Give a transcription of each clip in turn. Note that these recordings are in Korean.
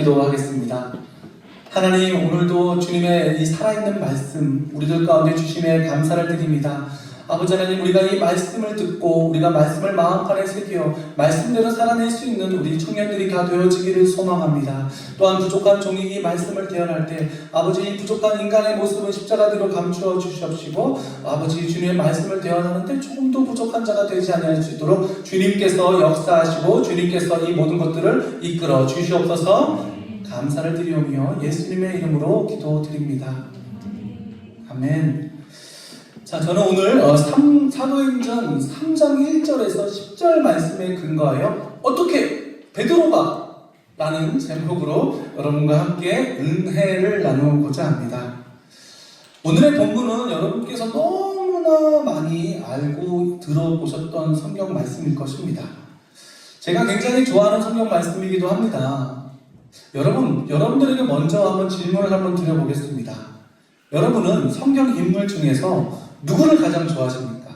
기도하겠습니다. 하나님, 오늘도 주님의 이 살아있는 말씀 우리들 가운데 주심에 감사를 드립니다. 아버지 하나님, 우리가 이 말씀을 듣고 우리가 말씀을 마음판에 새겨 말씀대로 살아낼 수 있는 우리 청년들이 다 되어지기를 소망합니다. 또한 부족한 종이 이 말씀을 대언할 때 아버지, 이 부족한 인간의 모습은 십자가 뒤로 감추어 주시옵시고 아버지, 주님의 말씀을 대언하는데 조금도 부족한 자가 되지 않을 수 있도록 주님께서 역사하시고 주님께서 이 모든 것들을 이끌어 주시옵소서. 감사를 드리오며 예수님의 이름으로 기도드립니다. 아멘. 자, 저는 오늘 사도행전 3장 1절에서 10절 말씀에 근거하여 어떻게 베드로가 라는 제목으로 여러분과 함께 은혜를 나누고자 합니다. 오늘의 본문은 여러분께서 너무나 많이 알고 들어보셨던 성경 말씀일 것입니다. 제가 굉장히 좋아하는 성경 말씀이기도 합니다. 여러분들에게 먼저 한번 질문을 한번 드려보겠습니다. 여러분은 성경 인물 중에서 누구를 가장 좋아하십니까?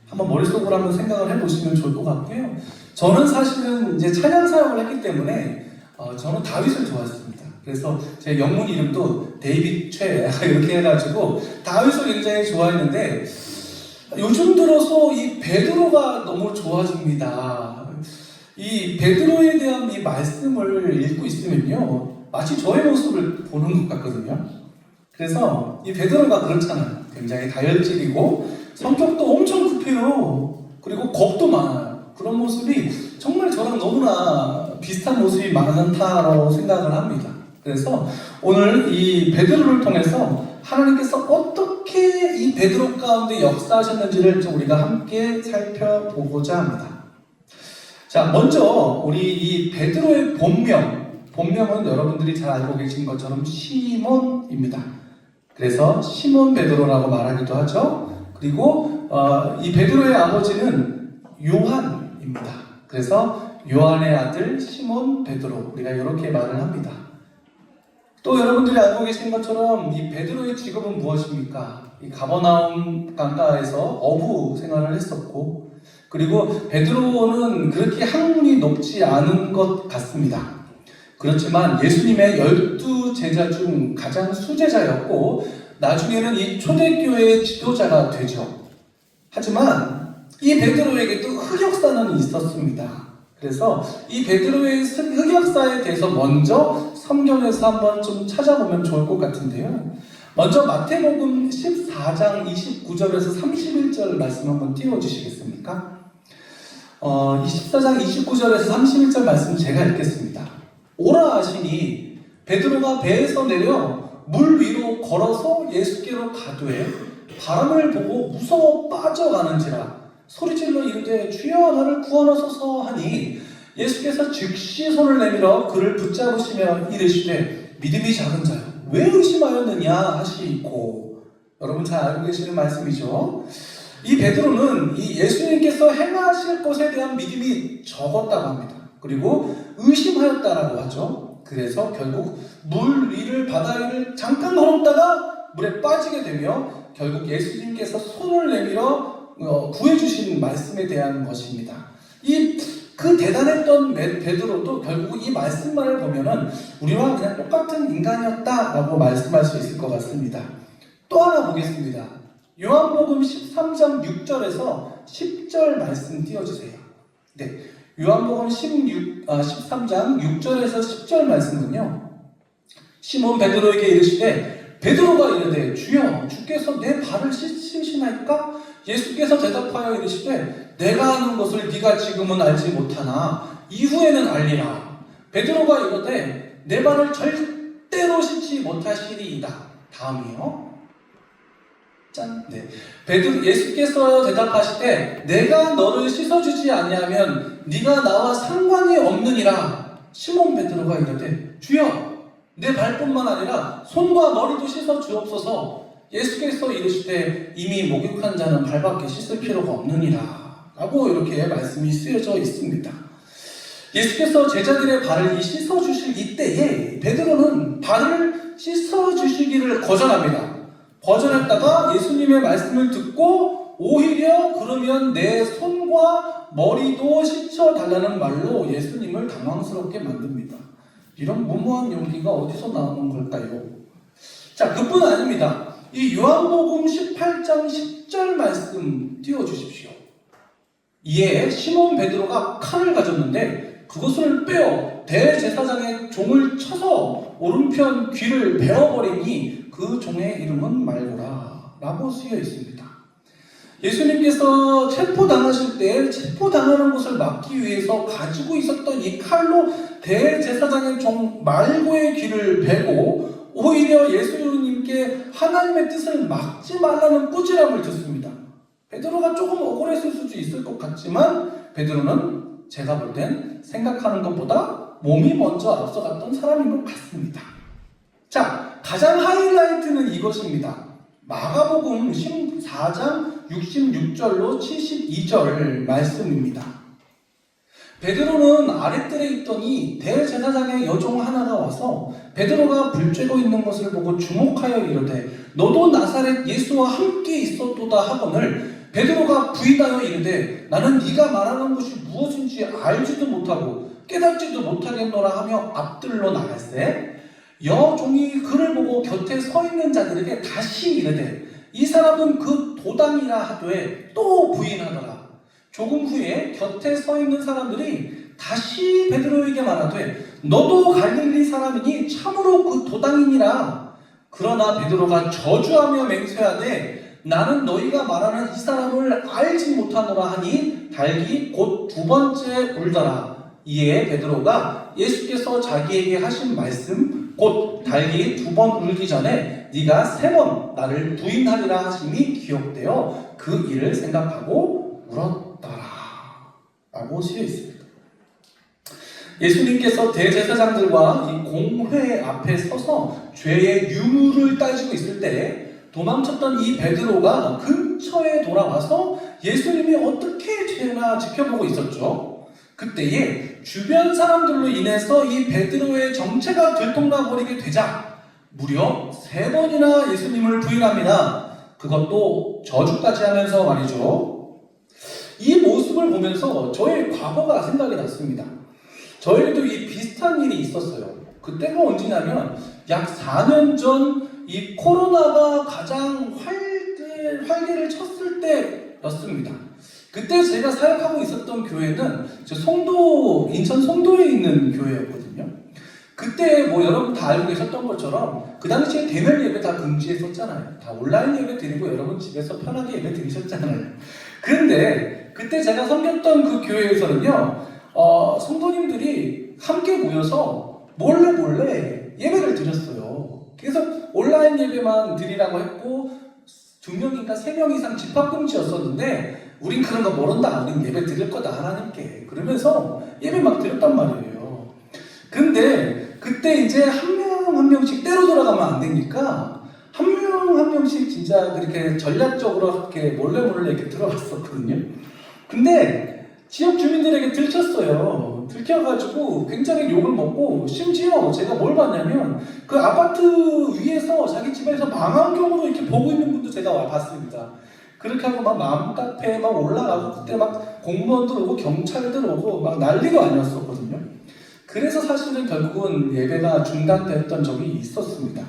한번 머릿속으로 한번 생각을 해보시면 좋을 것 같고요. 저는 사실은 이제 찬양 사역을 했기 때문에 저는 다윗을 좋아했습니다. 그래서 제 영문 이름도 데이빗 최 이렇게 해가지고 다윗을 굉장히 좋아했는데 요즘 들어서 이 베드로가 너무 좋아집니다. 이 베드로에 대한 이 말씀을 읽고 있으면요, 마치 저의 모습을 보는 것 같거든요. 그래서 이 베드로가 그렇잖아요. 굉장히 다혈질이고 성격도 엄청 급해요. 그리고 겁도 많아요. 그런 모습이 정말 저랑 너무나 비슷한 모습이 많다고 생각을 합니다. 그래서 오늘 이 베드로를 통해서 하나님께서 어떻게 이 베드로 가운데 역사하셨는지를 좀 우리가 함께 살펴보고자 합니다. 자, 먼저 우리 이 베드로의 본명은 여러분들이 잘 알고 계신 것처럼 시몬입니다. 그래서 시몬 베드로라고 말하기도 하죠. 그리고 이 베드로의 아버지는 요한입니다. 그래서 요한의 아들 시몬 베드로, 우리가 이렇게 말을 합니다. 또 여러분들이 알고 계신 것처럼 이 베드로의 직업은 무엇입니까? 이 가버나움 강가에서 어부 생활을 했었고, 그리고 베드로는 그렇게 학문이 높지 않은 것 같습니다. 그렇지만 예수님의 12 제자 중 가장 수제자였고 나중에는 이 초대교회의 지도자가 되죠. 하지만 이 베드로에게도 흑역사는 있었습니다. 그래서 이 베드로의 흑역사에 대해서 먼저 성경에서 한번 좀 찾아보면 좋을 것 같은데요. 먼저 마태복음 14장 29절에서 31절 말씀 한번 띄워주시겠습니까? 24장 29절에서 31절 말씀 제가 읽겠습니다. 오라 하시니 베드로가 배에서 내려 물 위로 걸어서 예수께로 가되 바람을 보고 무서워 빠져가는지라 소리질러 이르되 주여 나를 구원하소서 하니 예수께서 즉시 손을 내밀어 그를 붙잡으시며 이르시되 믿음이 작은 자여 왜 의심하였느냐 하시고, 여러분 잘 알고 계시는 말씀이죠. 이 베드로는 이 예수님께서 행하실 것에 대한 믿음이 적었다고 합니다. 그리고 의심하였다라고 하죠. 그래서 결국 물 위를 바다 위를 잠깐 걸었다가 물에 빠지게 되며 결국 예수님께서 손을 내밀어 구해주신 말씀에 대한 것입니다. 그 대단했던 베드로도 결국 이 말씀만을 보면은 우리와 그냥 똑같은 인간이었다라고 말씀할 수 있을 것 같습니다. 또 하나 보겠습니다. 요한복음 13장 6절에서 10절 말씀 띄워주세요. 네, 요한복음 13장 6절에서 10절 말씀은요, 시몬 베드로에게 이르시되 베드로가 이르되 주여 주께서 내 발을 씻으시나이까? 예수께서 대답하여 이르시되 내가 하는 것을 네가 지금은 알지 못하나 이후에는 알리라. 베드로가 이르되 내 발을 절대로 씻지 못하시리이다. 다음이요. 짠. 네. 예수께서 대답하시되 내가 너를 씻어주지 아니하면 네가 나와 상관이 없느니라. 시몬 베드로가 이르되 주여 내 발뿐만 아니라 손과 머리도 씻어 주옵소서. 예수께서 이르시되 이미 목욕한 자는 발밖에 씻을 필요가 없느니라 라고 이렇게 말씀이 쓰여져 있습니다. 예수께서 제자들의 발을 씻어주실 이때에 베드로는 발을 씻어주시기를 거절합니다. 거절했다가 예수님의 말씀을 듣고 오히려 그러면 내 손과 머리도 씻어달라는 말로 예수님을 당황스럽게 만듭니다. 이런 무모한 용기가 어디서 나오는 걸까요? 자, 그뿐 아닙니다. 이 요한복음 18장 10절 말씀 띄워주십시오. 이에 시몬 베드로가 칼을 가졌는데 그것을 빼어 대제사장의 종을 쳐서 오른편 귀를 베어버리니 그 종의 이름은 말고라 라고 쓰여 있습니다. 예수님께서 체포당하실 때 체포당하는 것을 막기 위해서 가지고 있었던 이 칼로 대제사장의 종 말고의 귀를 베고 오히려 예수님께 하나님의 뜻을 막지 말라는 꾸지람을 듣습니다. 베드로가 조금 억울했을 수도 있을 것 같지만 베드로는 제가 볼 땐 생각하는 것보다 몸이 먼저 앞서갔던 사람인 것 같습니다. 자, 가장 하이라이트는 이것입니다. 마가복음 14장 66절로 72절 말씀입니다. 베드로는 아랫뜰에 있더니 대제사장의 여종 하나가 와서 베드로가 불쬐고 있는 것을 보고 주목하여 이르되 너도 나사렛 예수와 함께 있었도다 하거늘 베드로가 부인하여 이르되 나는 네가 말하는 것이 무엇인지 알지도 못하고 깨닫지도 못하겠노라 하며 앞들로 나갈새 여종이 그를 보고 곁에 서 있는 자들에게 다시 이르되 이 사람은 그 도당이라 하되 또 부인하더라. 조금 후에 곁에 서 있는 사람들이 다시 베드로에게 말하되 너도 갈릴리 사람이니 참으로 그 도당이니라. 그러나 베드로가 저주하며 맹세하되 나는 너희가 말하는 이 사람을 알지 못하노라 하니 달기 곧 두 번째 울더라. 이에 베드로가 예수께서 자기에게 하신 말씀 곧 달기 두 번 울기 전에 네가 세 번 나를 부인하리라 하심이 기억되어 그 일을 생각하고 울었더라 라고 쓰여 있습니다. 예수님께서 대제사장들과 이 공회 앞에 서서 죄의 유무를 따지고 있을 때 도망쳤던 이 베드로가 근처에 돌아와서 예수님이 어떻게 죄나 지켜보고 있었죠. 그때에 주변 사람들로 인해서 이 베드로의 정체가 들통나버리게 되자 무려 3번이나 예수님을 부인합니다. 그것도 저주까지 하면서 말이죠. 이 모습을 보면서 저의 과거가 생각이 났습니다. 저에게도 이 비슷한 일이 있었어요. 그때가 언제냐면 약 4년 전 이 코로나가 가장 활기를 쳤을 때였습니다. 그때 제가 사역하고 있었던 교회는 인천 송도에 있는 교회였거든요. 그때 뭐 여러분 다 알고 계셨던 것처럼 그 당시에 대면 예배 다 금지했었잖아요. 다 온라인 예배 드리고 여러분 집에서 편하게 예배 드리셨잖아요. 그런데 그때 제가 섬겼던 그 교회에서는요, 성도님들이 함께 모여서 몰래 예배를 드렸어요. 그래서 온라인 예배만 드리라고 했고 2명인가 3명 이상 집합금지였었는데 우린 그런 거 모른다. 우린 예배 드릴 거다 하나님께. 그러면서 예배 막 드렸단 말이에요. 근데 그때 이제 한 명 한 명씩 때로 돌아가면 안 되니까 한 명 한 명씩 진짜 그렇게 전략적으로 이렇게 몰래 이렇게 들어갔었거든요. 근데 지역 주민들에게 들켰어요. 들켜가지고 굉장히 욕을 먹고 심지어 제가 뭘 봤냐면 그 아파트 위에서 자기 집에서 망원경으로 이렇게 보고 있는 분도 제가 봤습니다. 그렇게 하고 막 맘카페에 막 올라가고 그때 막 공무원들 오고 경찰들 오고 막 난리가 아니었었거든요. 그래서 사실은 결국은 예배가 중단됐던 적이 있었습니다.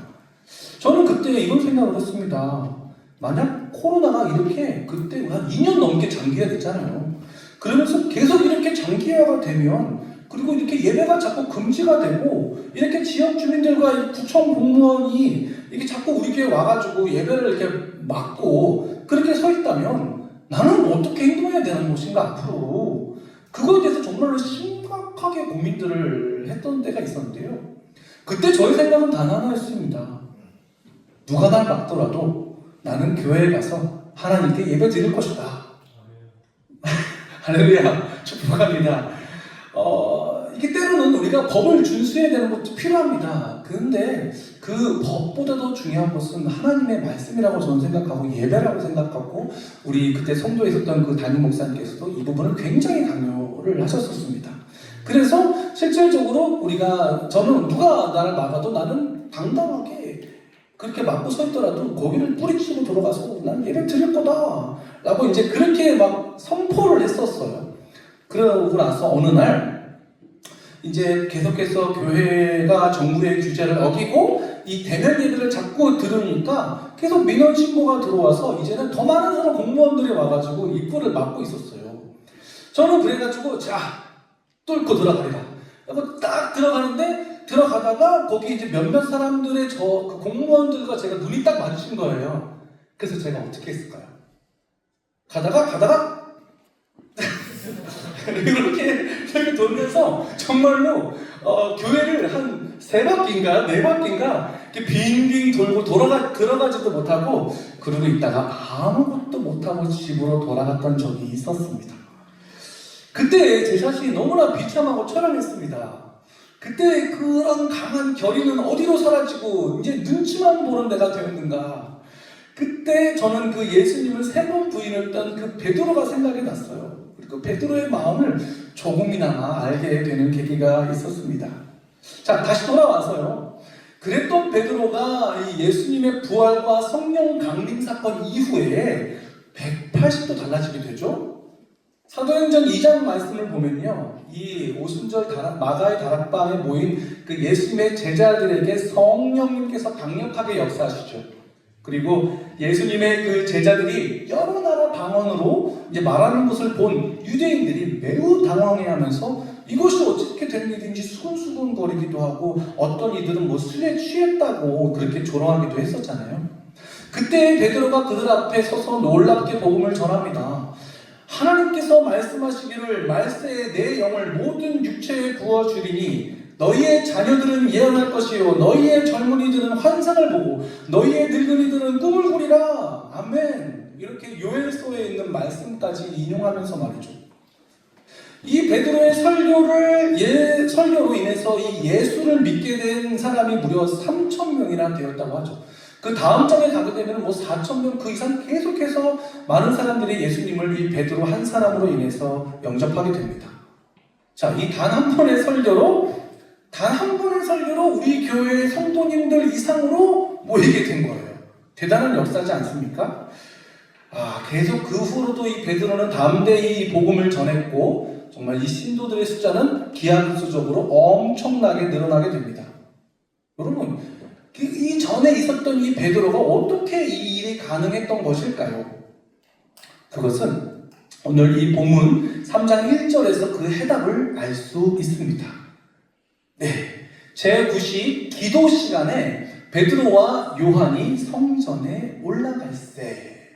저는 그때 이런 생각을 했습니다. 만약 코로나가 이렇게 그때 한 2년 넘게 장기화 됐잖아요. 그러면서 계속 이렇게 장기화가 되면 그리고 이렇게 예배가 자꾸 금지가 되고 이렇게 지역 주민들과 구청 공무원이 이렇게 자꾸 우리 교회 와가지고 예배를 이렇게 막고 그렇게 서 있다면 나는 어떻게 행동해야 되는 것인가 앞으로 그거에 대해서 정말로 심각하게 고민들을 했던 때가 있었는데요. 그때 저의 생각은 단 하나였습니다. 누가 날 막더라도 나는 교회에 가서 하나님께 예배 드릴 것이다. 할렐루야, 축복합니다. 이게 때로는 우리가 법을 준수해야 되는 것도 필요합니다. 그런데 그 법보다도 중요한 것은 하나님의 말씀이라고 저는 생각하고 예배라고 생각하고 우리 그때 성도에 있었던 그 담임 목사님께서도 이 부분을 굉장히 강요를 하셨었습니다. 그래서 실질적으로 저는 누가 나를 막아도 나는 당당하게 그렇게 맞고 서 있더라도 고기를 뿌리치고 돌아가서 난 예배 드릴 거다 라고 이제 그렇게 막 선포를 했었어요. 그러고 나서 어느 날 이제 계속해서 교회가 정부의 규제를 어기고 이 대면 예배를 자꾸 들으니까 계속 민원 신고가 들어와서 이제는 더 많은 사람 공무원들이 와가지고 입구를 막고 있었어요. 저는 그래가지고 자 뚫고 들어가리라 하고 딱 들어가는데 들어가다가 거기 이제 몇몇 사람들의 그 공무원들과 제가 눈이 딱 마주친 거예요. 그래서 제가 어떻게 했을까요? 가다가 이렇게 돌면서 정말로 교회를 한 3바퀴인가 4바퀴인가 이렇게 빙빙 돌고 들어가지도 못하고 그러고 있다가 아무것도 못하고 집으로 돌아갔던 적이 있었습니다. 그때 제 자신이 너무나 비참하고 처량했습니다. 그때 그런 강한 결의는 어디로 사라지고 이제 눈치만 보는 내가 되었는가. 그때 저는 그 예수님을 3번 부인했던 그 베드로가 생각이 났어요. 그리고 베드로의 마음을 조금이나마 알게 되는 계기가 있었습니다. 자, 다시 돌아와서요. 그랬던 베드로가 이 예수님의 부활과 성령 강림 사건 이후에 180도 달라지게 되죠. 사도행전 2장 말씀을 보면요, 이 오순절 마가의 다락방에 모인 그 예수님의 제자들에게 성령님께서 강력하게 역사하시죠. 그리고 예수님의 그 제자들이 여러 나라 방언으로 이제 말하는 것을 본 유대인들이 매우 당황해하면서 이것이 어떻게 된 일인지 수근수근거리기도 하고 어떤 이들은 뭐 술에 취했다고 그렇게 조롱하기도 했었잖아요. 그때 베드로가 그들 앞에 서서 놀랍게 복음을 전합니다. 하나님께서 말씀하시기를 말세에 내 영을 모든 육체에 부어주리니 너희의 자녀들은 예언할 것이요 너희의 젊은이들은 환상을 보고 너희의 늙은이들은 꿈을 꾸리라. 아멘. 이렇게 요엘서에 있는 말씀까지 인용하면서 말이죠. 이 베드로의 설교로 인해서 이 예수를 믿게 된 사람이 무려 3,000명이나 되었다고 하죠. 그 다음 장에 가게 되면 뭐 4,000명 그 이상 계속해서 많은 사람들이 예수님을 이 베드로 한 사람으로 인해서 영접하게 됩니다. 자, 이 단 한 번의 설교로 우리 교회의 성도님들 이상으로 모이게 된 거예요. 대단한 역사지 않습니까? 계속 그 후로도 이 베드로는 담대히 복음을 전했고 정말 이 신도들의 숫자는 기하급수적으로 엄청나게 늘어나게 됩니다. 여러분, 이 전에 있었던 이 베드로가 어떻게 이 일이 가능했던 것일까요? 그것은 오늘 이 본문 3장 1절에서 그 해답을 알 수 있습니다. 네, 제9시 기도 시간에 베드로와 요한이 성전에 올라갈세.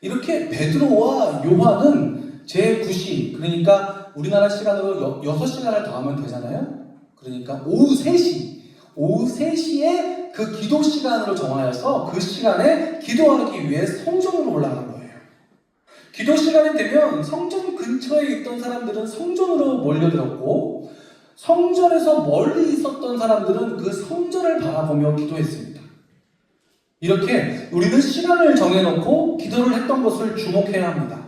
이렇게 베드로와 요한은 제9시, 그러니까 우리나라 시간으로 6시간을 더하면 되잖아요. 그러니까 오후 3시에 그 기도 시간으로 정하여서 그 시간에 기도하기 위해 성전으로 올라가는 거예요. 기도 시간이 되면 성전 근처에 있던 사람들은 성전으로 몰려들었고 성전에서 멀리 있었던 사람들은 그 성전을 바라보며 기도했습니다. 이렇게 우리는 시간을 정해놓고 기도를 했던 것을 주목해야 합니다.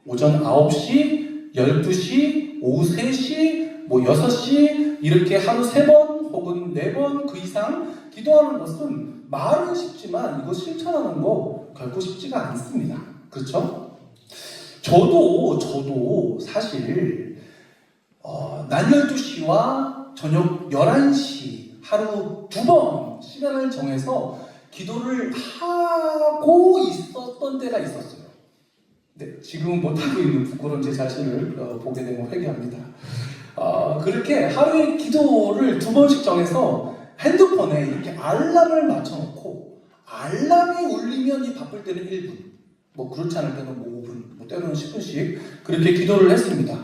오전 9시, 12시, 오후 3시, 6시 이렇게 하루 3번 혹은 4번 그 이상 기도하는 것은 말은 쉽지만 이거 실천하는 거 결코 쉽지가 않습니다. 그렇죠? 저도 사실 낮 12시와 저녁 11시 하루 2번 시간을 정해서 기도를 하고 있었던 때가 있었어요. 네, 지금은 못하고 있는 부끄러운 제 자신을 보게 되면 회개합니다. 그렇게 하루에 기도를 2번씩 정해서 핸드폰에 이렇게 알람을 맞춰놓고 알람이 울리면 이 바쁠 때는 1분, 뭐 그렇지 않을 때는 뭐 5분, 뭐 때로는 10분씩 그렇게 기도를 했습니다.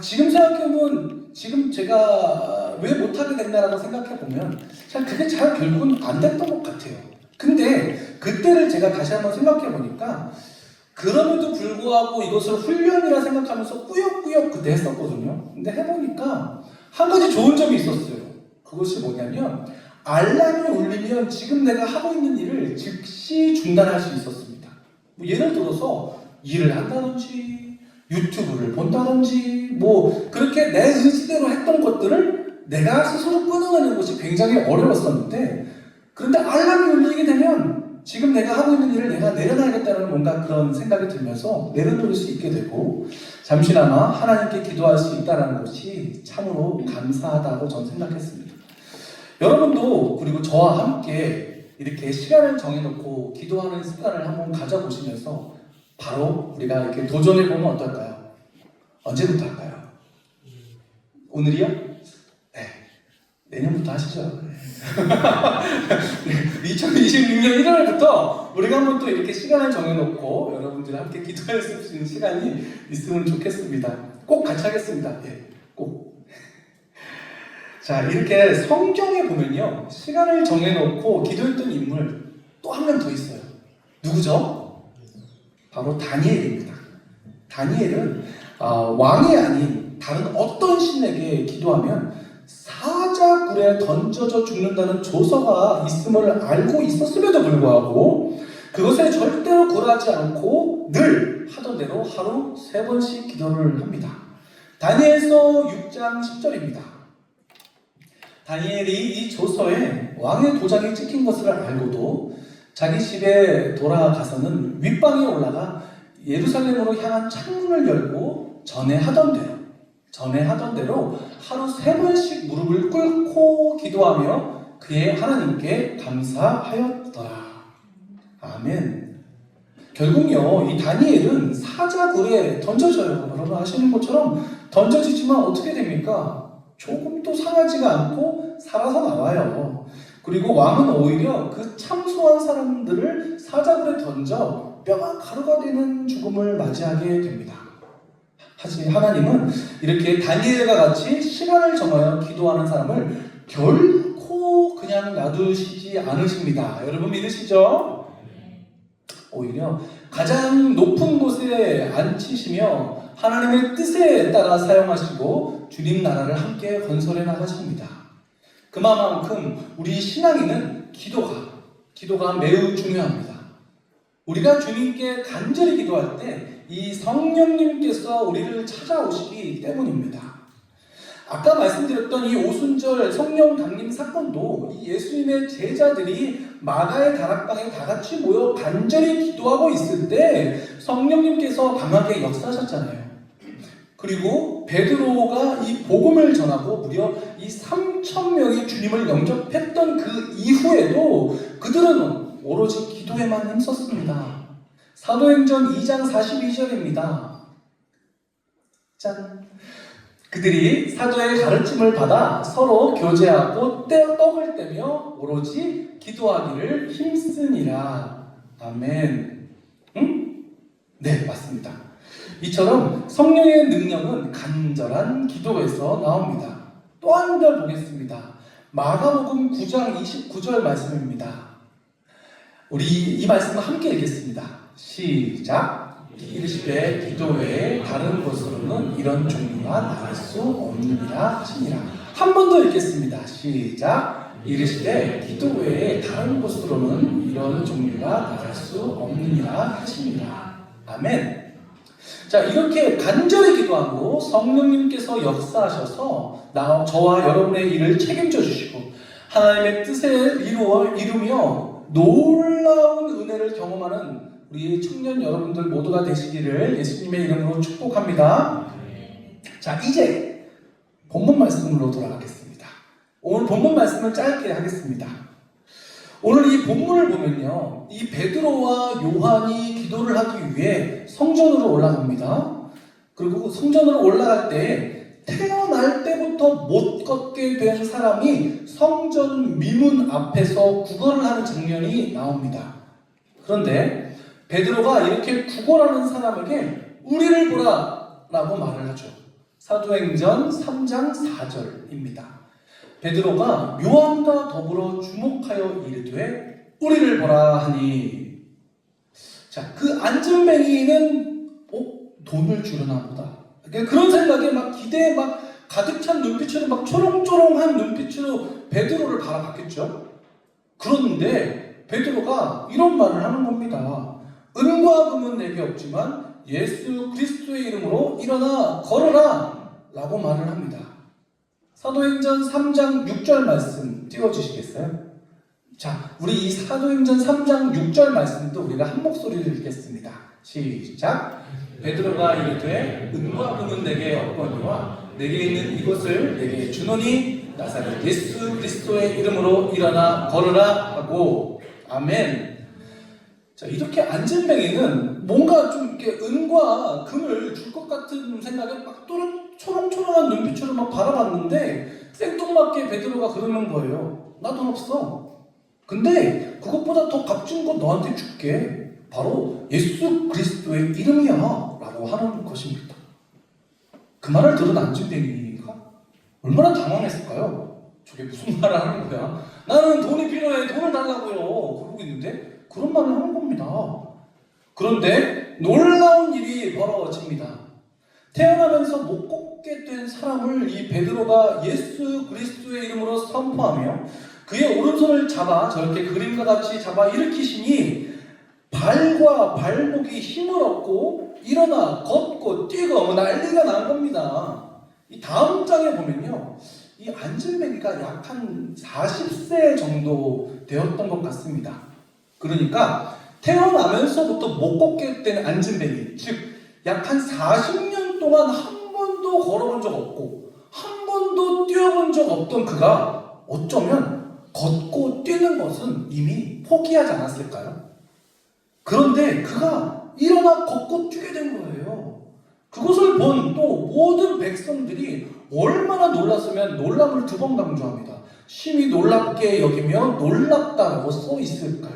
지금 생각해보면 지금 제가 왜 못하게 됐나라고 생각해보면 그게 잘 결국은 안 됐던 것 같아요. 근데 그때를 제가 다시 한번 생각해보니까 그럼에도 불구하고 이것을 훈련이라 생각하면서 꾸역꾸역 그때 했었거든요. 근데 해보니까 한 가지 좋은 점이 있었어요. 그것이 뭐냐면 알람이 울리면 지금 내가 하고 있는 일을 즉시 중단할 수 있었습니다. 뭐 예를 들어서 일을 한다든지 유튜브를 본다든지 뭐 그렇게 내 의지대로 했던 것들을 내가 스스로 끊어내는 것이 굉장히 어려웠었는데 그런데 알람이 울리게 되면 지금 내가 하고 있는 일을 내가 내려놔야겠다는 뭔가 그런 생각이 들면서 내려놓을 수 있게 되고 잠시나마 하나님께 기도할 수 있다는 것이 참으로 감사하다고 저는 생각했습니다. 여러분도 그리고 저와 함께 이렇게 시간을 정해놓고 기도하는 습관을 한번 가져보시면서 바로 우리가 이렇게 도전해보면 어떨까요? 언제부터 할까요? 오늘이요? 네. 내년부터 하시죠. 2026년 1월부터 우리가 한번 또 이렇게 시간을 정해놓고 여러분들 함께 기도할 수 있는 시간이 있으면 좋겠습니다. 꼭 같이 하겠습니다. 예, 꼭. 자, 이렇게 성경에 보면요, 시간을 정해놓고 기도했던 인물 또 한 명 더 있어요. 누구죠? 바로 다니엘입니다. 다니엘은 왕이 아닌 다른 어떤 신에게 기도하면 사자굴에 던져져 죽는다는 조서가 있음을 알고 있었음에도 불구하고 그것에 절대로 굴하지 않고 늘 하던 대로 하루 3번씩 기도를 합니다. 다니엘서 6장 10절입니다. 다니엘이 이 조서에 왕의 도장이 찍힌 것을 알고도 자기 집에 돌아가서는 윗방에 올라가 예루살렘으로 향한 창문을 열고 전에 하던 대로 하루 3번씩 무릎을 꿇고 기도하며 그의 하나님께 감사하였더라. 아멘. 결국요, 이 다니엘은 사자굴에 던져져요. 여러분 아시는 것처럼 던져지지만 어떻게 됩니까? 조금도 상하지가 않고 살아서 나와요. 그리고 왕은 오히려 그 참소한 사람들을 사자굴에 던져 뼈가 가루가 되는 죽음을 맞이하게 됩니다. 하지만 하나님은 이렇게 다니엘과 같이 시간을 정하여 기도하는 사람을 결코 그냥 놔두시지 않으십니다. 여러분 믿으시죠? 오히려 가장 높은 곳에 앉히시며 하나님의 뜻에 따라 사용하시고 주님 나라를 함께 건설해 나가십니다. 그만큼 우리 신앙인은 기도가 매우 중요합니다. 우리가 주님께 간절히 기도할 때 이 성령님께서 우리를 찾아오시기 때문입니다. 아까 말씀드렸던 이 오순절 성령 강림 사건도 이 예수님의 제자들이 마가의 다락방에 다 같이 모여 간절히 기도하고 있을 때 성령님께서 강하게 역사하셨잖아요. 그리고 베드로가 이 복음을 전하고 무려 이 3,000명이 주님을 영접했던 그 이후에도 그들은 오로지 기도에만 힘썼습니다. 사도행전 2장 42절입니다. 짠! 그들이 사도의 가르침을 받아 서로 교제하고 떡을 떼며 오로지 기도하기를 힘쓰니라. 아멘. 응? 네, 맞습니다. 이처럼 성령의 능력은 간절한 기도에서 나옵니다. 또 한 절 보겠습니다. 마가복음 9장 29절 말씀입니다. 우리 이 말씀을 함께 읽겠습니다. 시작. 이르시되 기도 외에 다른 곳으로는 이런 종류가 나갈 수 없느니라 하시니라. 한 번 더 읽겠습니다. 시작. 이르시되 기도 외에 다른 곳으로는 이런 종류가 나갈 수 없느니라 하시니라. 아멘. 자, 이렇게 간절히 기도하고 성령님께서 역사하셔서 저와 여러분의 일을 책임져 주시고 하나님의 뜻을 이루며 놀라운 은혜를 경험하는 우리 청년 여러분들 모두가 되시기를 예수님의 이름으로 축복합니다. 자, 이제 본문 말씀으로 돌아가겠습니다. 오늘 본문 말씀은 짧게 하겠습니다. 오늘 이 본문을 보면요, 이 베드로와 요한이 기도를 하기 위해 성전으로 올라갑니다. 그리고 성전으로 올라갈 때 태어날 때부터 못 걷게 된 사람이 성전 미문 앞에서 구걸을 하는 장면이 나옵니다. 그런데 베드로가 이렇게 구걸하는 사람에게 우리를 보라 라고 말을 하죠. 사도행전 3장 4절입니다. 베드로가 요한과 더불어 주목하여 이르되 우리를 보라 하니, 자, 그 안전뱅이는 돈을 주려나 보다. 그런 생각에 막 기대에 막 가득 찬 눈빛으로 막 초롱초롱한 눈빛으로 베드로를 바라봤겠죠. 그런데 베드로가 이런 말을 하는 겁니다. 은과 금은 내게 없지만 예수 그리스도의 이름으로 일어나 걸어라 라고 말을 합니다. 사도행전 3장 6절 말씀 띄워주시겠어요? 자, 우리 이 사도행전 3장 6절 말씀도 우리가 한 목소리를 읽겠습니다. 시작. 베드로가 이르되 은과 금은 내게 없거니와 내게 있는 이것을 내게 주노니 나사렛 예수 그리스도의 이름으로 일어나 걸으라 하고. 아멘. 자, 이렇게 안진뱅이는 뭔가 좀 이렇게 은과 금을 줄 것 같은 생각에 막 초롱초롱한 눈빛으로 막 바라봤는데 생뚱맞게 베드로가 그러는 거예요. 나 돈 없어. 근데 그것보다 더 값진 거 너한테 줄게. 바로 예수 그리스도의 이름이야 라고 하는 것입니다. 그 말을 들은 안진뱅이가 얼마나 당황했을까요? 저게 무슨 말을 하는 거야? 나는 돈이 필요해. 돈을 달라고요. 그러고 있는데 그런 말을 하는 겁니다. 그런데 놀라운 일이 벌어집니다. 태어나면서 못 걷게 된 사람을 이 베드로가 예수 그리스도의 이름으로 선포하며 그의 오른손을 잡아 저렇게 그림과 같이 잡아 일으키시니 발과 발목이 힘을 얻고 일어나 걷고 뛰고 난리가 난 겁니다. 이 다음 장에 보면요, 이 안진뱅이가 약 한 40세 정도 되었던 것 같습니다. 그러니까 태어나면서부터 못 걷게 된 안진뱅이, 즉 약 한 40년 동안 한 번도 걸어본 적 없고 한 번도 뛰어본 적 없던 그가 어쩌면 걷고 뛰는 것은 이미 포기하지 않았을까요? 그런데 그가 일어나 걷고 뛰게 된 거예요. 그것을 본 또 모든 백성들이 얼마나 놀랐으면 놀람을 두 번 강조합니다. 심히 놀랍게 여기며 놀랍다라고 써 있을까요?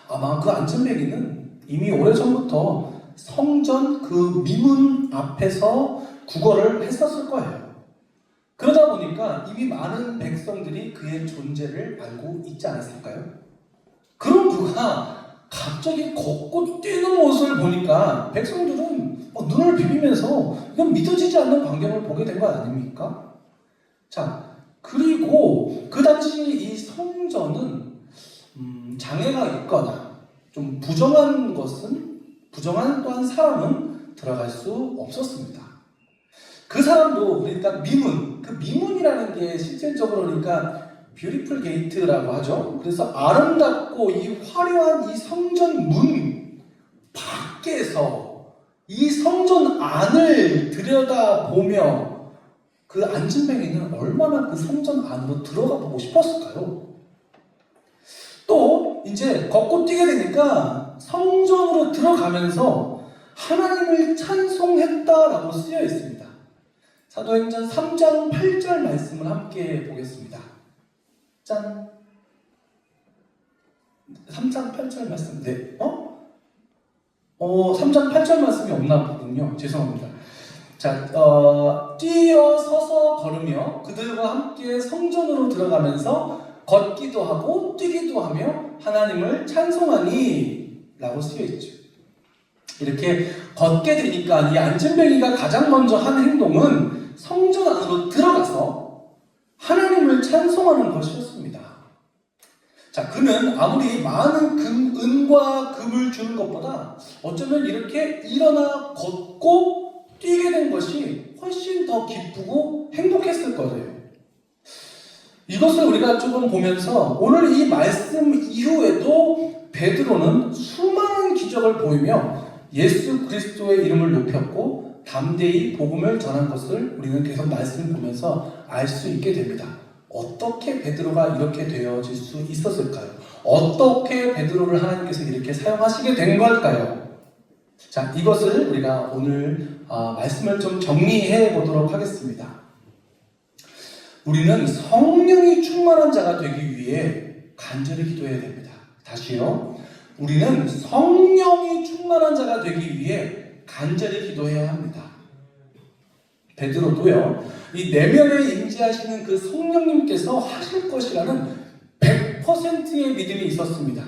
아마 그 안진뱅이는 이미 오래전부터 성전 그 미문 앞에서 구걸을 했었을 거예요. 그러다 보니까 이미 많은 백성들이 그의 존재를 알고 있지 않았을까요? 그럼 그가 갑자기 걷고 뛰는 모습을 보니까 백성들은 눈을 비비면서 이건 믿어지지 않는 광경을 보게 된 거 아닙니까? 자, 그리고 그 당시 이 성전은 장애가 있거나 좀 부정한 또한 사람은 들어갈 수 없었습니다. 그 사람도 그러니까 그 미문이라는 게 실질적으로 그러니까 뷰티풀 게이트라고 하죠. 그래서 아름답고 이 화려한 이 성전 문 밖에서 이 성전 안을 들여다보며 그 안진뱅이는 얼마나 그 성전 안으로 들어가 보고 싶었을까요? 또 이제 걷고 뛰게 되니까 성전으로 들어가면서 하나님을 찬송했다라고 쓰여 있습니다. 사도행전 3장 8절 말씀을 함께 보겠습니다. 짠! 3장 8절 말씀, 네, 3장 8절 말씀이 없나 보군요. 죄송합니다. 자, 뛰어 서서 걸으며 그들과 함께 성전으로 들어가면서 걷기도 하고 뛰기도 하며 하나님을 찬송하니 라고 쓰여있죠. 이렇게 걷게 되니까 이 안진뱅이가 가장 먼저 한 행동은 성전 안으로 들어가서 하나님을 찬송하는 것이었습니다. 자, 그는 아무리 많은 은과 금을 주는 것보다 어쩌면 이렇게 일어나 걷고 뛰게 된 것이 훨씬 더 기쁘고 행복했을 거예요. 이것을 우리가 조금 보면서 오늘 이 말씀 이후에도 베드로는 수많은 기적을 보이며 예수 그리스도의 이름을 높였고 담대히 복음을 전한 것을 우리는 계속 말씀을 보면서 알 수 있게 됩니다. 어떻게 베드로가 이렇게 되어질 수 있었을까요? 어떻게 베드로를 하나님께서 이렇게 사용하시게 된 걸까요? 자, 이것을 우리가 오늘 말씀을 좀 정리해 보도록 하겠습니다. 우리는 성령이 충만한 자가 되기 위해 간절히 기도해야 됩니다. 다시요. 우리는 성령이 충만한 자가 되기 위해 간절히 기도해야 합니다. 베드로도요, 이 내면에 임재하시는 그 성령님께서 하실 것이라는 100%의 믿음이 있었습니다.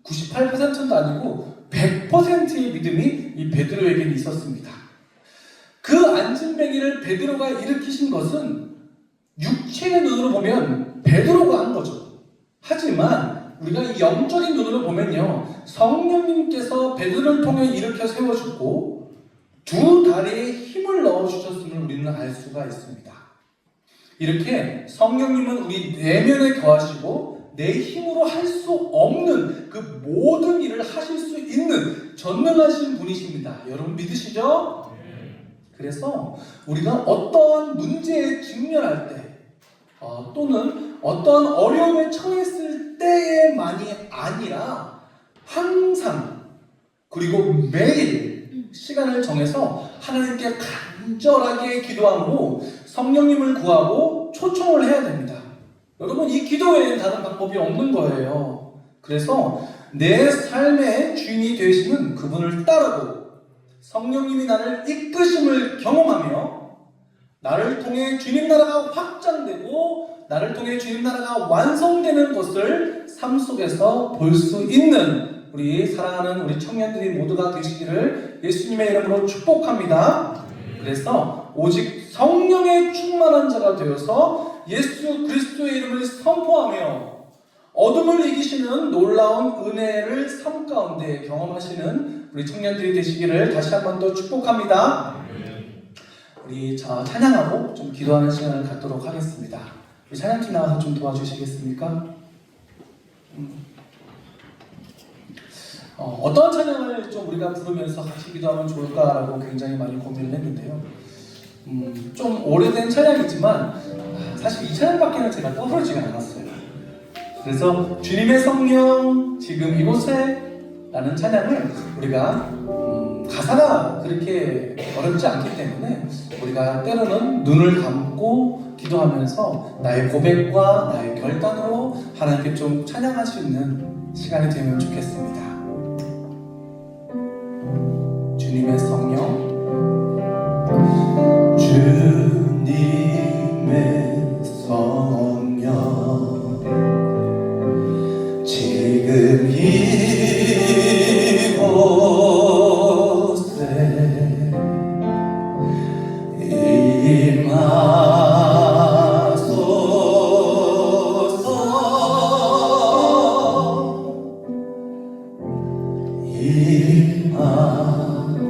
98%도 아니고 100%의 믿음이 이 베드로에게 있었습니다. 그 안진뱅이를 베드로가 일으키신 것은 육체의 눈으로 보면 베드로가 한 거죠. 하지만 우리가 이 영적인 눈으로 보면요, 성령님께서 베드로를 통해 일으켜 세워주고 두 다리에 힘을 넣어주셨음을 우리는 알 수가 있습니다. 이렇게 성령님은 우리 내면에 거하시고 내 힘으로 할 수 없는 그 모든 일을 하실 수 있는 전능하신 분이십니다. 여러분 믿으시죠? 그래서 우리가 어떠한 문제에 직면할 때 또는 어떠한 어려움에 처했을 때에만이 아니라 항상 그리고 매일 시간을 정해서 하나님께 간절하게 기도함으로 성령님을 구하고 초청을 해야 됩니다. 여러분 이 기도 외에는 다른 방법이 없는 거예요. 그래서 내 삶의 주인이 되시는 그분을 따르고 성령님이 나를 이끄심을 경험하며 나를 통해 주님 나라가 확장되고 나를 통해 주님 나라가 완성되는 것을 삶 속에서 볼 수 있는 우리 사랑하는 우리 청년들이 모두가 되시기를 예수님의 이름으로 축복합니다. 그래서 오직 성령의 충만한 자가 되어서 예수 그리스도의 이름을 선포하며 어둠을 이기시는 놀라운 은혜를 삶 가운데 경험하시는 우리 청년들이 되시기를 다시 한 번 더 축복합니다. 우리 찬양하고 좀 기도하는 시간을 갖도록 하겠습니다. 우리 찬양팀 나와서 좀 도와주시겠습니까? 어떤 찬양을 좀 우리가 부르면서 같이 기도하면 좋을까라고 굉장히 많이 고민을 했는데요. 좀 오래된 찬양이지만 사실 이 찬양밖에는 제가 떠오르지가 않았어요. 그래서 주님의 성령 지금 이곳에 라는 찬양을 우리가 가사가 그렇게 어렵지 않기 때문에 우리가 때로는 눈을 감고 기도하면서 나의 고백과 나의 결단으로 하나님께 좀 찬양할 수 있는 시간이 되면 좋겠습니다. 주님의 성령, 주님의 성령, 지금 이곳에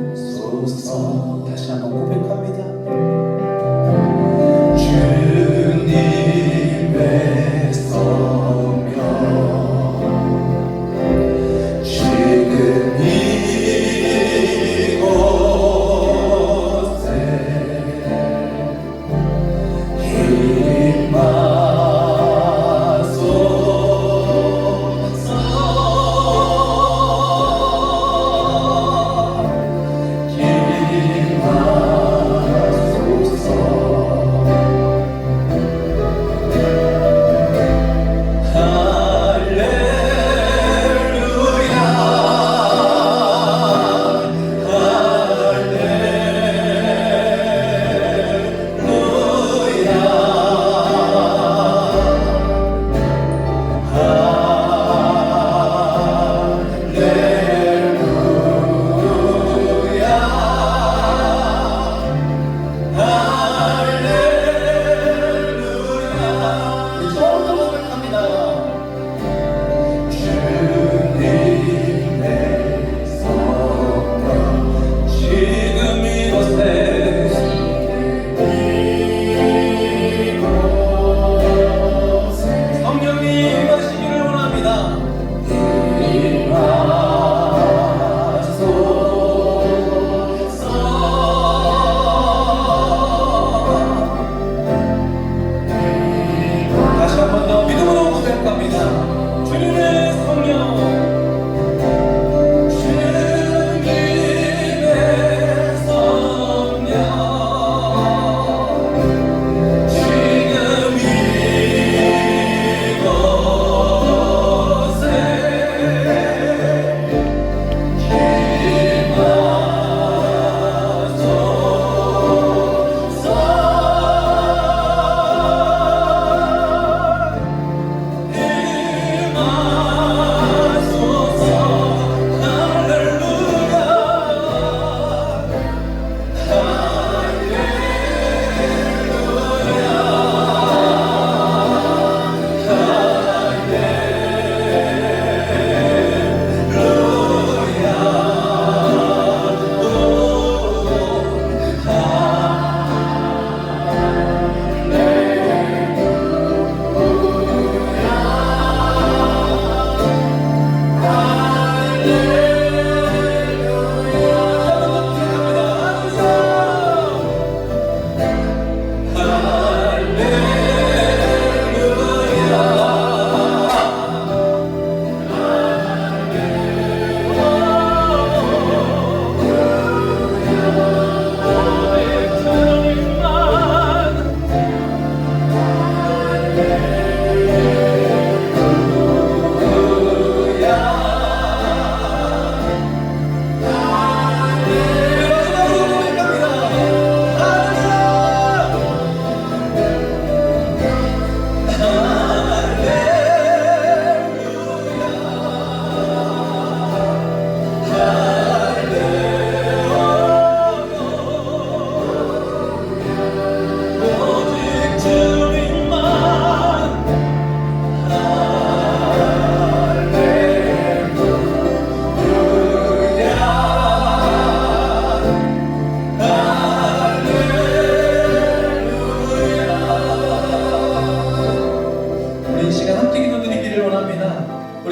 임하소서. 다시 한번 고백합니다.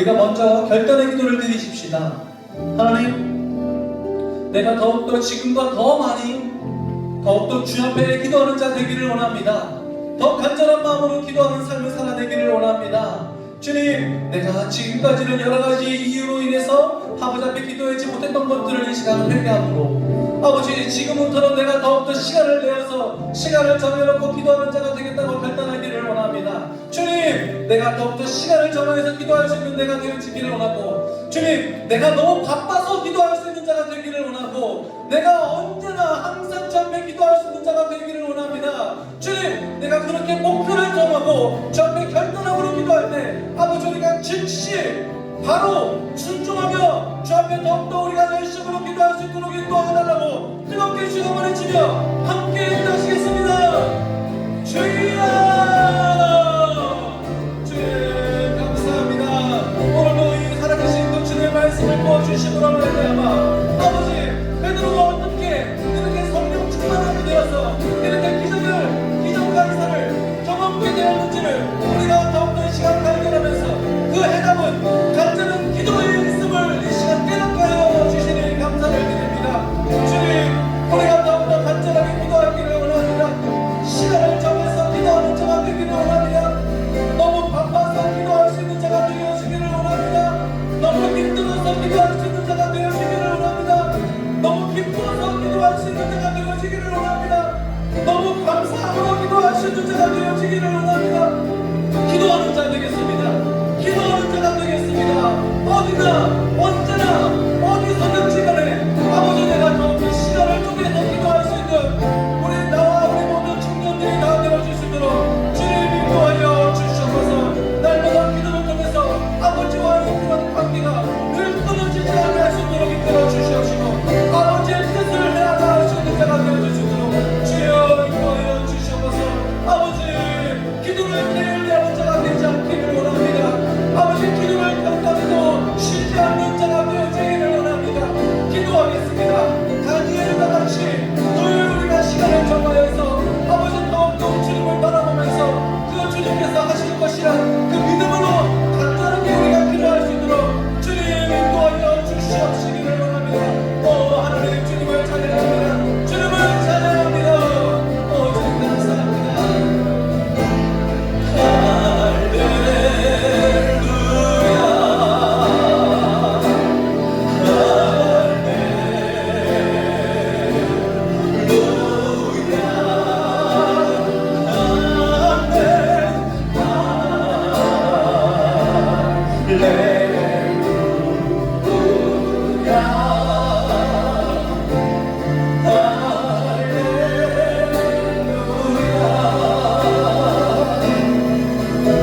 우리가 먼저 결단의 기도를 드리십시다. 하나님, 내가 더욱더 지금과 더 많이 더욱더 주 앞에 기도하는 자 되기를 원합니다. 더 간절한 마음으로 기도하는 삶을 살아내기를 원합니다. 주님, 내가 지금까지는 여러가지 이유로 인해서 아버지 앞에 기도하지 못했던 것들을 이 시간을 회개함으로 아버지, 지금부터는 내가 더욱더 시간을 내어서 시간을 정해놓고 기도하는 자가 되겠다고 결단하기를 원합니다. 주님, 내가 더욱더 시간을 정해서 기도할 수 있는 내가 되어지기를 원하고, 주님, 내가 너무 바빠서 기도할 수 있는 자가 되기를 원하고, 내가 언제나 항상 주 앞에 기도할 수 있는 자가 되기를 원합니다. 주님, 내가 그렇게 목표를 정하고 주 앞에 결단함으로 기도할 때 아버지, 우리가 즉시 바로 순종하며 주 앞에 더욱더 우리가 열심으로 기도할 수 있도록 인도하달라고 뜨겁게 주님을 외치며 함께 기도하시겠습니다. 주여, 주님 감사합니다. 오늘도 이 살아계신 그 주님의 말씀을 부어주심으로 말미암아 아버지, 베드로가 어떻게 이렇게 성령 충만하게 되어서 이렇게 기적과 이사를 경험하게 되었는지를 우리가 더욱더 이 시간 발견하면서 그 해답은 간절한 기도에 있음을 이 시간 깨닫게 하여 주시니 감사를 드립니다. 주님, 우리가 더욱더 간절하게 기도하기를 원합니다. 시간을 정해서 기도하는 자가 되기를 원합니다. 너무 바빠서 기도할 수 있는 자가 되어지기를 원합니다. 너무 힘들어서 기도할 수 있는 자가 되어지기를 원합니다. 너무 기뻐서 기도할 수 있는 자가 되어지기를 원합니다. 너무 감사함으로 기도할 수 있는 자가 되어지기를 원합니다. 기도하는 자 되겠습니다. 기도하는 자가 되겠습니다. 어디나 언제나 어디서든지 간에 아버지, 내가 더욱더 시간을 쪼개서 기도할 수 있는 우리 나와 우리 모든 청년들이 다 되어줄 수 있도록 주님 인도하여 주시옵소서. 날마다 기도를 통해서 아버지와의 그런 관계가 늘 끊어지지 않게 할 수 있도록 이끌어 주시옵시고 아버지의 뜻을 해나갈 수 있는 자가 되어줄 수 있도록 주여 인도하여 주시옵소서. 아버지, 기도를 게을리하는 자가 되지 않기를 원합니다. 아버지, 기도를 평가해도 쉬지 않는 자가 되어지기를 원합니다. 기도하겠습니다. 다니엘과 같이 토요일 우리가 시간을 정하여서 아버지, 더욱더 주님을 바라보면서 그 주님께서 하실 것이란 그 믿음으로 간절하게 우리가 기도할 수 있도록 주님 인도하여 주시옵시기를 원합니다. 하나님, 주님을 찬양합니다. 주님을 찬양합니다. 주님 감사합니다.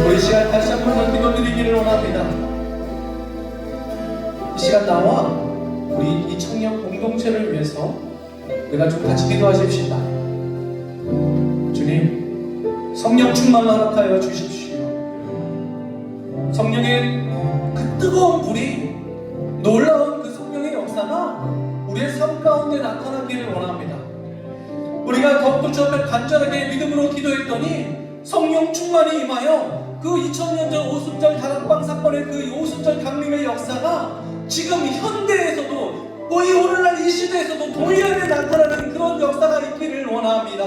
우리 시간 다시 한 번 더 기도드리기를 원합니다. 이 시간 나와 우리 이 청년 공동체를 위해서 우리가 좀 같이 기도하십시다. 주님, 성령 충만을 허락하여 주십시오. 성령의 그 뜨거운 불이, 놀라운 그 성령의 역사가 우리의 삶 가운데 나타나기를 원합니다. 우리가 더욱더 주 앞에 간절하게 믿음으로 기도했더니 성령 충만이 임하여 그 2000년 전 오순절 다락방 사건의 그 오순절 강림의 역사가 지금 현대에서도 이 오늘날 이 시대에서도 동일하게 나타나는 그런 역사가 있기를 원합니다.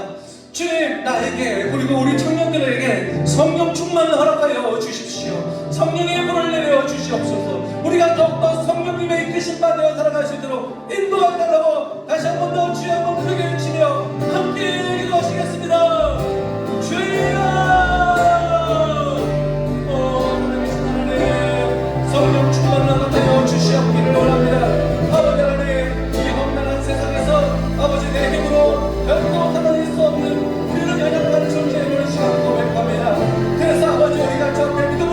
주님, 나에게 그리고 우리 청년들에게 성령 충만을 허락하여 주십시오. 성령의 불을 내려 주시옵소서. 우리가 더욱더 성령님의 이끄신 바 되어 살아갈 수 있도록 인도하달라고 다시 한 번 더 주여 한번 크게 외치며 함께 기도하시겠습니다. 주여, 성령 충만을 허락하여 주시옵기를 원합니다. 아버지 하나님, 이 험난한 세상에서 아버지 내 힘으로 결코 살아낼 수 없는 우리를 연약한 존재임을 시간 고백합니다. 그래서 아버지, 우리가 저 앞에 믿음을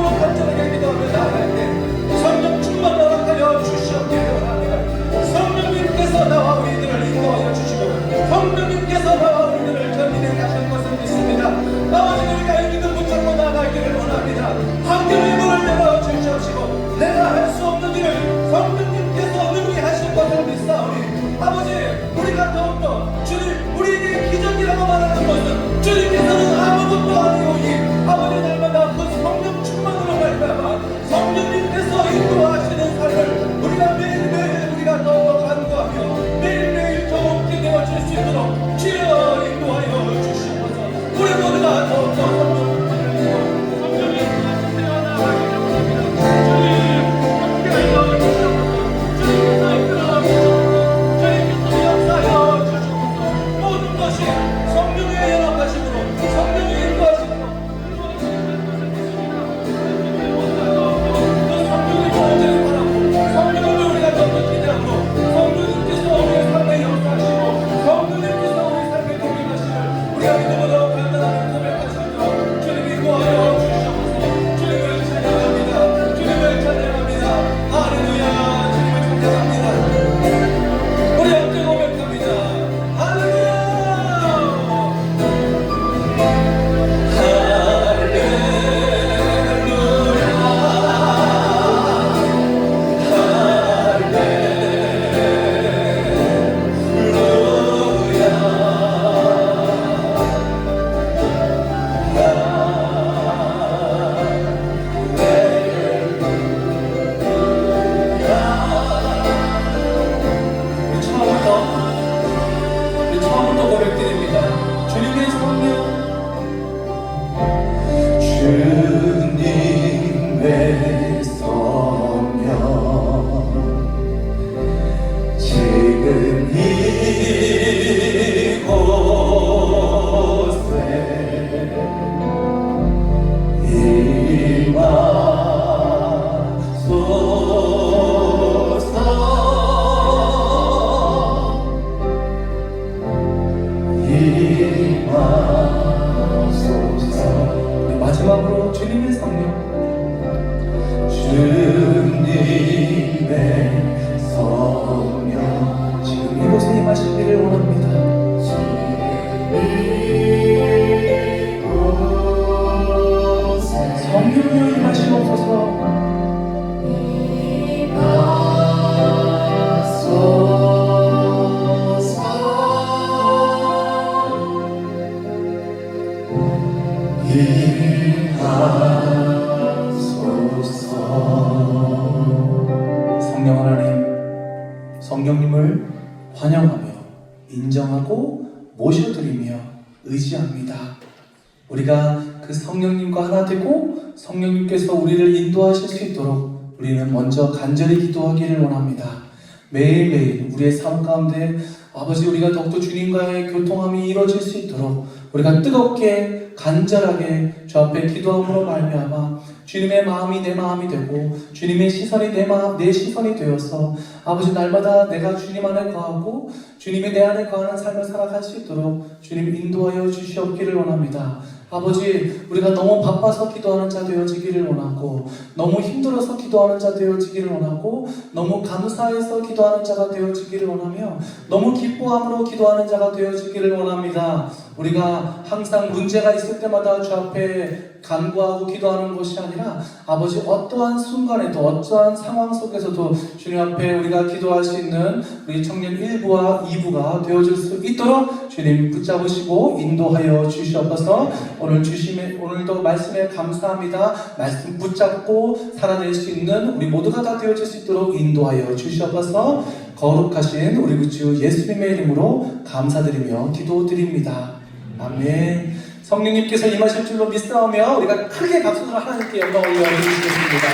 주님의 성령 지금 이곳에 임하소서. 마지막으로 주님의 성령, 주님의 성령 지금 이곳에 임하시기를 원합니다. 성령이여 임하시옵소서. 성령 하나님, 성령님을 환영하며 인정하고 모셔드리며 의지합니다. 우리가 그 성령님과 하나 되고 성령님께서 우리를 인도하실 수 있도록 우리는 먼저 간절히 기도하기를 원합니다. 매일매일 우리의 삶 가운데 아버지, 우리가 더욱더 주님과의 교통함이 이루어질 수 있도록 우리가 뜨겁게 간절하게 주 앞에 기도함으로 말미암아 주님의 마음이 내 마음이 되고 주님의 시선이 내 시선이 되어서 아버지, 날마다 내가 주님 안에 거하고 주님이 내 안에 거하는 삶을 살아갈 수 있도록 주님 인도하여 주시옵기를 원합니다. 아버지, 우리가 너무 바빠서 기도하는 자 되어지기를 원하고, 너무 힘들어서 기도하는 자 되어지기를 원하고, 너무 감사해서 기도하는 자가 되어지기를 원하며, 너무 기뻐함으로 기도하는 자가 되어지기를 원합니다. 우리가 항상 문제가 있을 때마다 주 앞에 간구하고 기도하는 것이 아니라 아버지, 어떠한 순간에도 어떠한 상황 속에서도 주님 앞에 우리가 기도할 수 있는 우리 청년 1부와 2부가 되어줄 수 있도록 주님 붙잡으시고 인도하여 주시옵소서. 오늘도 말씀에 감사합니다. 말씀 붙잡고 살아낼 수 있는 우리 모두가 다 되어질 수 있도록 인도하여 주시옵소서. 거룩하신 우리 구주 예수님의 이름으로 감사드리며 기도드립니다. 아멘. 성령님께서 임하실 줄로 믿사오며 우리가 크게 박수로 하나님께 영광 올려드리겠습니다.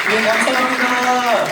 네, 감사합니다.